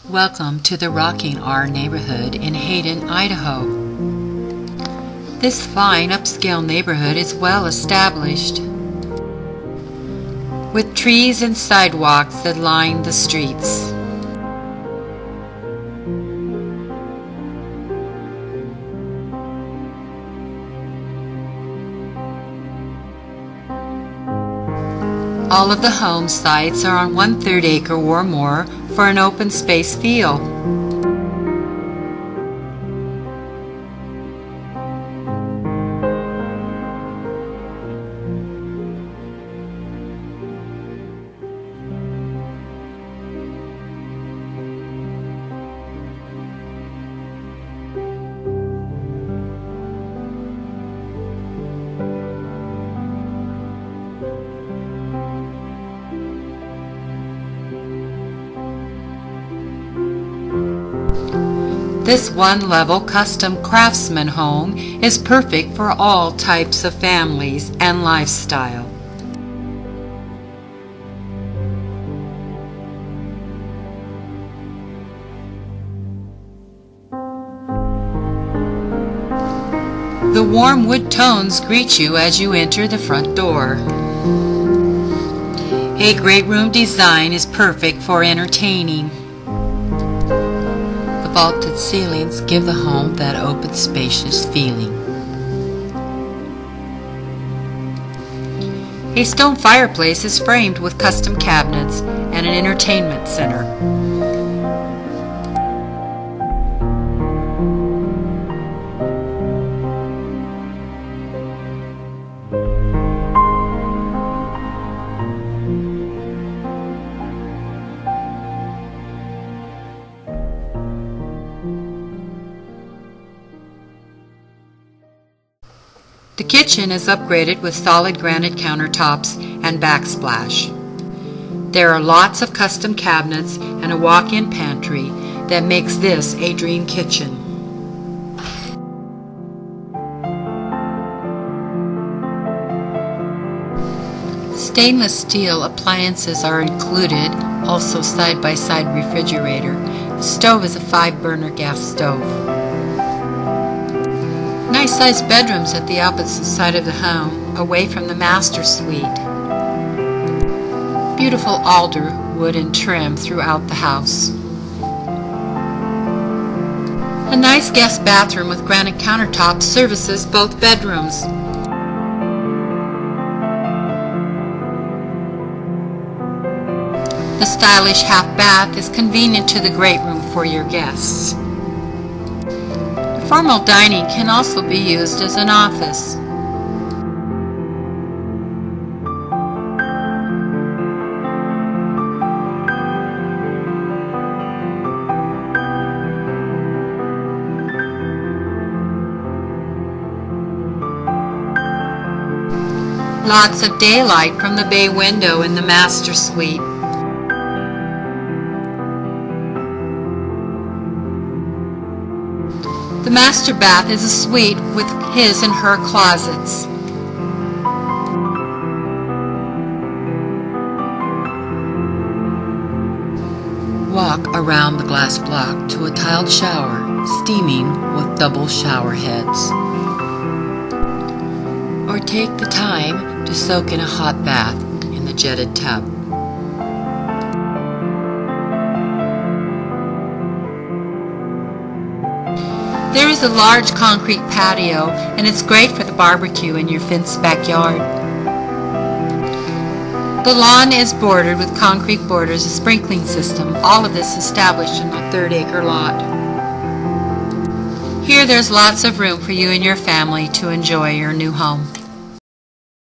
Welcome to the Rocking R neighborhood in Hayden, Idaho. This fine upscale neighborhood is well established, with trees and sidewalks that line the streets. All of the home sites are on 1/3 acre or more for an open space feel. This one-level custom craftsman home is perfect for all types of families and lifestyle. The warm wood tones greet you as you enter the front door. A great room design is perfect for entertaining. Vaulted ceilings give the home that open, spacious feeling. A stone fireplace is framed with custom cabinets and an entertainment center. The kitchen is upgraded with solid granite countertops and backsplash. There are lots of custom cabinets and a walk-in pantry that makes this a dream kitchen. Stainless steel appliances are included, also side-by-side refrigerator. The stove is a 5-burner gas stove. Nice-sized bedrooms at the opposite side of the home, away from the master suite. Beautiful alder wood and trim throughout the house. A nice guest bathroom with granite countertops services both bedrooms. The stylish half bath is convenient to the great room for your guests. Formal dining can also be used as an office. Lots of daylight from the bay window in the master suite. The master bath is a suite with his and her closets. Walk around the glass block to a tiled shower, steaming with double shower heads. Or take the time to soak in a hot bath in the jetted tub. There is a large concrete patio, and it's great for the barbecue in your fenced backyard. The lawn is bordered with concrete borders, a sprinkling system, all of this established in a 3rd-acre lot. Here there's lots of room for you and your family to enjoy your new home.